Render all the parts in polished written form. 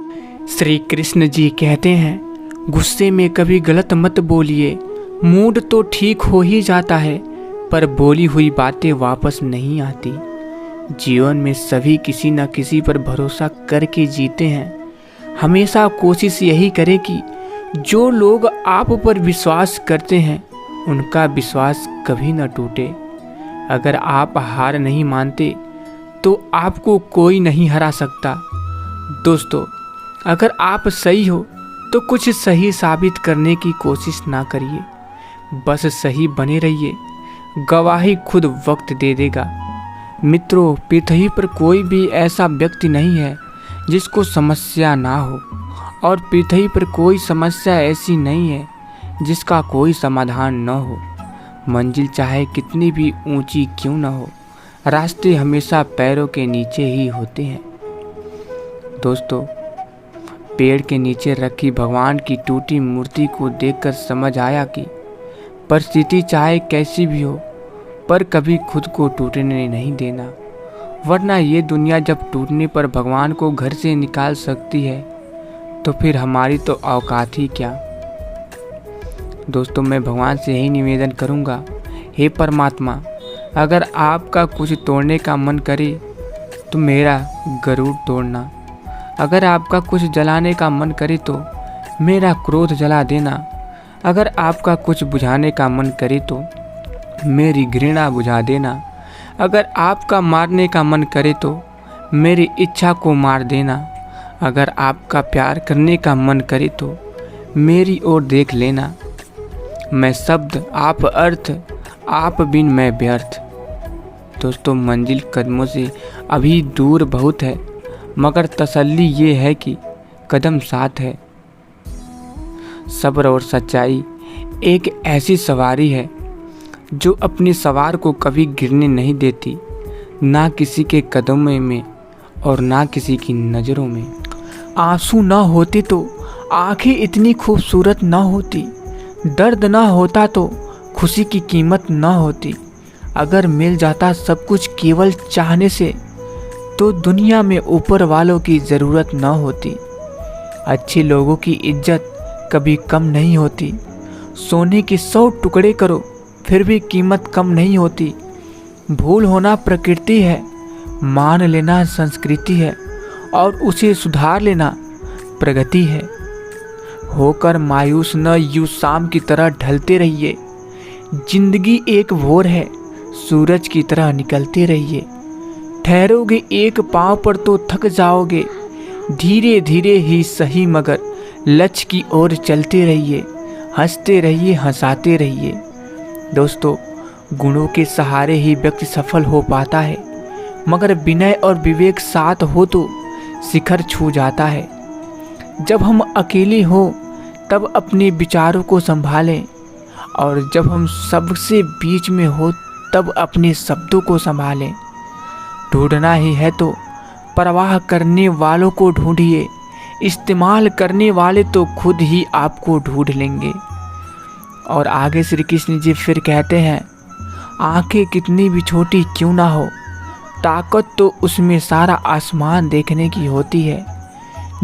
श्री कृष्ण जी कहते हैं, गुस्से में कभी गलत मत बोलिए। मूड तो ठीक हो ही जाता है, पर बोली हुई बातें वापस नहीं आती। जीवन में सभी किसी न किसी पर भरोसा करके जीते हैं। हमेशा कोशिश यही करें कि जो लोग आप पर विश्वास करते हैं उनका विश्वास कभी न टूटे। अगर आप हार नहीं मानते तो आपको कोई नहीं हरा सकता। दोस्तों, अगर आप सही हो तो कुछ सही साबित करने की कोशिश ना करिए, बस सही बने रहिए। गवाही खुद वक्त दे देगा। मित्रों, पृथ्वी पर कोई भी ऐसा व्यक्ति नहीं है जिसको समस्या ना हो, और पृथ्वी पर कोई समस्या ऐसी नहीं है जिसका कोई समाधान न हो। मंजिल चाहे कितनी भी ऊंची क्यों न हो, रास्ते हमेशा पैरों के नीचे ही होते हैं। दोस्तों, पेड़ के नीचे रखी भगवान की टूटी मूर्ति को देखकर समझ आया कि परिस्थिति चाहे कैसी भी हो, पर कभी खुद को टूटने नहीं देना, वरना ये दुनिया जब टूटने पर भगवान को घर से निकाल सकती है तो फिर हमारी तो औकात ही क्या। दोस्तों, मैं भगवान से यही निवेदन करूँगा, हे परमात्मा, अगर आपका कुछ तोड़ने का मन करे तो मेरा गरुड़ तोड़ना। अगर आपका कुछ जलाने का मन करे तो मेरा क्रोध जला देना। अगर आपका कुछ बुझाने का मन करे तो मेरी घृणा बुझा देना। अगर आपका मारने का मन करे तो मेरी इच्छा को मार देना। अगर आपका प्यार करने का मन करे तो मेरी ओर देख लेना। मैं शब्द, आप अर्थ, आप बिन मैं व्यर्थ। दोस्तों, मंजिल कदमों से अभी दूर बहुत है, मगर तसल्ली ये है कि कदम साथ है। सब्र और सच्चाई एक ऐसी सवारी है जो अपने सवार को कभी गिरने नहीं देती, ना किसी के कदमों में और ना किसी की नज़रों में। आंसू ना होते तो आंखें इतनी खूबसूरत ना होती, दर्द ना होता तो खुशी की कीमत ना होती। अगर मिल जाता सब कुछ केवल चाहने से तो दुनिया में ऊपर वालों की ज़रूरत न होती। अच्छे लोगों की इज्जत कभी कम नहीं होती। सोने के 100 टुकड़े करो फिर भी कीमत कम नहीं होती। भूल होना प्रकृति है, मान लेना संस्कृति है, और उसे सुधार लेना प्रगति है। होकर मायूस न यूं शाम की तरह ढलते रहिए। जिंदगी एक भोर है, सूरज की तरह निकलते रहिए। ठहरोगे एक पाँव पर तो थक जाओगे। धीरे धीरे ही सही, मगर लक्ष्य की ओर चलते रहिए। हंसते रहिए, हंसाते रहिए। दोस्तों, गुणों के सहारे ही व्यक्ति सफल हो पाता है, मगर विनय और विवेक साथ हो तो शिखर छू जाता है। जब हम अकेले हो तब अपने विचारों को संभालें, और जब हम सबसे बीच में हो तब अपने शब्दों को संभालें। ढूंढना ही है तो परवाह करने वालों को ढूंढिए। इस्तेमाल करने वाले तो खुद ही आपको ढूंढ लेंगे। और आगे श्री कृष्ण जी फिर कहते हैं, आंखें कितनी भी छोटी क्यों ना हो, ताकत तो उसमें सारा आसमान देखने की होती है।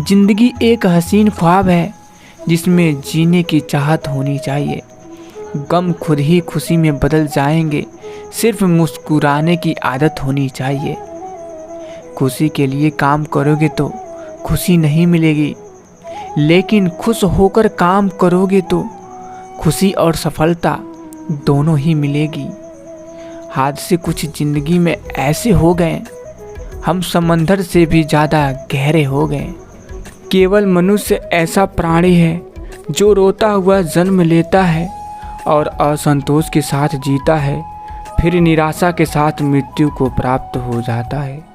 जिंदगी एक हसीन ख्वाब है जिसमें जीने की चाहत होनी चाहिए। गम खुद ही खुशी में बदल जाएंगे, सिर्फ मुस्कुराने की आदत होनी चाहिए। खुशी के लिए काम करोगे तो खुशी नहीं मिलेगी, लेकिन खुश होकर काम करोगे तो खुशी और सफलता दोनों ही मिलेगी। हादसे कुछ जिंदगी में ऐसे हो गए, हम समंदर से भी ज़्यादा गहरे हो गए। केवल मनुष्य ऐसा प्राणी है जो रोता हुआ जन्म लेता है और असंतोष के साथ जीता है, फिर निराशा के साथ मृत्यु को प्राप्त हो जाता है।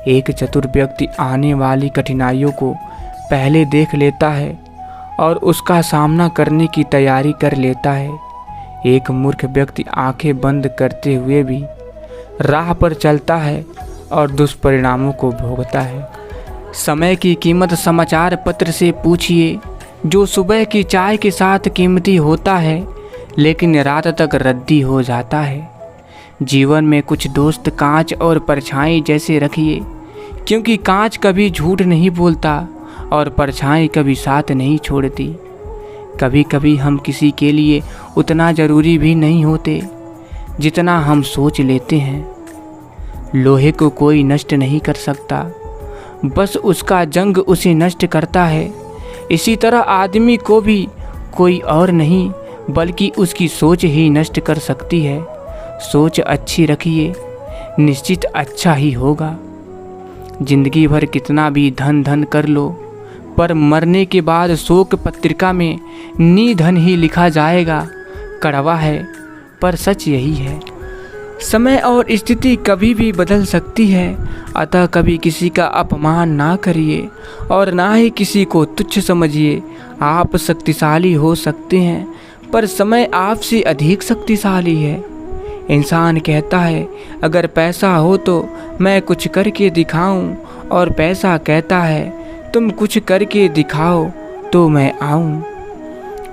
एक चतुर व्यक्ति आने वाली कठिनाइयों को पहले देख लेता है और उसका सामना करने की तैयारी कर लेता है। एक मूर्ख व्यक्ति आंखें बंद करते हुए भी राह पर चलता है और दुष्परिणामों को भोगता है। समय की कीमत समाचार पत्र से पूछिए, जो सुबह की चाय के साथ कीमती होता है लेकिन रात तक रद्दी हो जाता है। जीवन में कुछ दोस्त कांच और परछाई जैसे रखिए, क्योंकि कांच कभी झूठ नहीं बोलता और परछाई कभी साथ नहीं छोड़ती। कभी कभी हम किसी के लिए उतना ज़रूरी भी नहीं होते जितना हम सोच लेते हैं। लोहे को कोई नष्ट नहीं कर सकता, बस उसका जंग उसे नष्ट करता है। इसी तरह आदमी को भी कोई और नहीं बल्कि उसकी सोच ही नष्ट कर सकती है। सोच अच्छी रखिए, निश्चित अच्छा ही होगा। जिंदगी भर कितना भी धन धन कर लो, पर मरने के बाद शोक पत्रिका में निधन ही लिखा जाएगा। कड़वा है पर सच यही है। समय और स्थिति कभी भी बदल सकती है, अतः कभी किसी का अपमान ना करिए और ना ही किसी को तुच्छ समझिए। आप शक्तिशाली हो सकते हैं, पर समय आपसे अधिक शक्तिशाली है। इंसान कहता है अगर पैसा हो तो मैं कुछ करके दिखाऊं, और पैसा कहता है तुम कुछ करके दिखाओ तो मैं आऊं।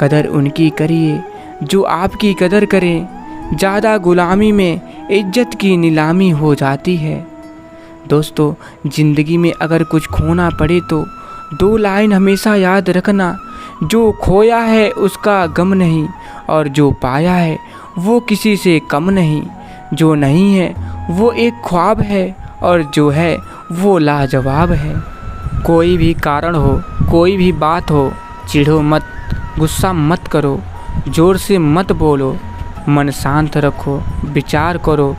कदर उनकी करिए जो आपकी कदर करें। ज़्यादा गुलामी में इज्जत की नीलामी हो जाती है। दोस्तों, ज़िंदगी में अगर कुछ खोना पड़े तो 2 लाइन हमेशा याद रखना। जो खोया है उसका गम नहीं, और जो पाया है वो किसी से कम नहीं। जो नहीं है वो एक ख्वाब है, और जो है वो लाजवाब है। कोई भी कारण हो, कोई भी बात हो, चिढ़ो मत, गुस्सा मत करो, ज़ोर से मत बोलो, मन शांत रखो, विचार करो,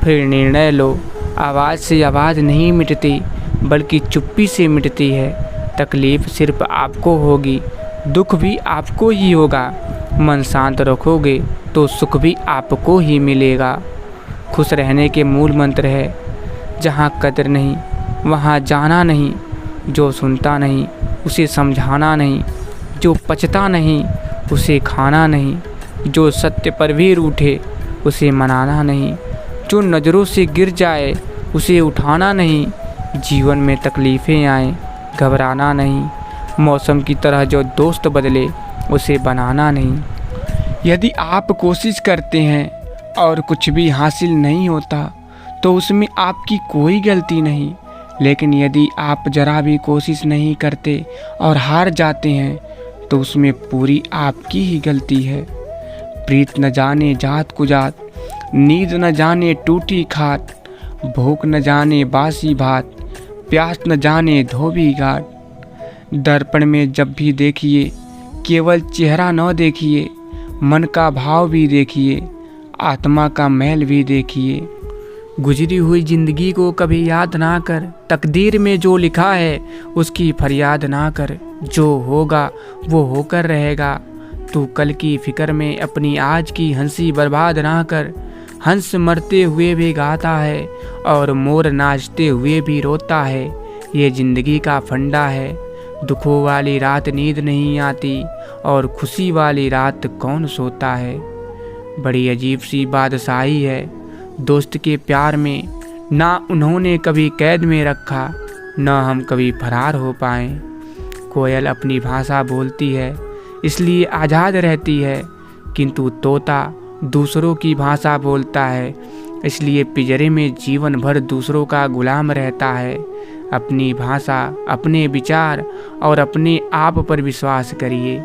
फिर निर्णय लो। आवाज़ से आवाज़ नहीं मिटती, बल्कि चुप्पी से मिटती है। तकलीफ़ सिर्फ आपको होगी, दुख भी आपको ही होगा। मन शांत रखोगे तो सुख भी आपको ही मिलेगा। खुश रहने के मूल मंत्र है, जहाँ कदर नहीं वहाँ जाना नहीं। जो सुनता नहीं उसे समझाना नहीं, जो पचता नहीं उसे खाना नहीं, जो सत्य पर भी रूठे उसे मनाना नहीं, जो नज़रों से गिर जाए उसे उठाना नहीं। जीवन में तकलीफ़ें आए घबराना नहीं, मौसम की तरह जो दोस्त बदले उसे बनाना नहीं। यदि आप कोशिश करते हैं और कुछ भी हासिल नहीं होता तो उसमें आपकी कोई गलती नहीं, लेकिन यदि आप ज़रा भी कोशिश नहीं करते और हार जाते हैं तो उसमें पूरी आपकी ही गलती है। प्रीत न जाने जात कुजात, नींद न जाने टूटी खाट, भूख न जाने बासी भात, प्यास न जाने धोबी घाट। दर्पण में जब भी देखिए केवल चेहरा न देखिए, मन का भाव भी देखिए, आत्मा का महल भी देखिए। गुजरी हुई जिंदगी को कभी याद ना कर, तकदीर में जो लिखा है उसकी फरियाद ना कर। जो होगा वो होकर रहेगा, तू कल की फिक्र में अपनी आज की हंसी बर्बाद ना कर। हंस मरते हुए भी गाता है और मोर नाचते हुए भी रोता है। ये जिंदगी का फंडा है, दुखों वाली रात नींद नहीं आती और खुशी वाली रात कौन सोता है। बड़ी अजीब सी बादशाही है दोस्त के प्यार में, ना उन्होंने कभी कैद में रखा, ना हम कभी फरार हो पाए। कोयल अपनी भाषा बोलती है इसलिए आज़ाद रहती है, किंतु तोता दूसरों की भाषा बोलता है इसलिए पिंजरे में जीवन भर दूसरों का गुलाम रहता है। अपनी भाषा, अपने विचार और अपने आप पर विश्वास करिए।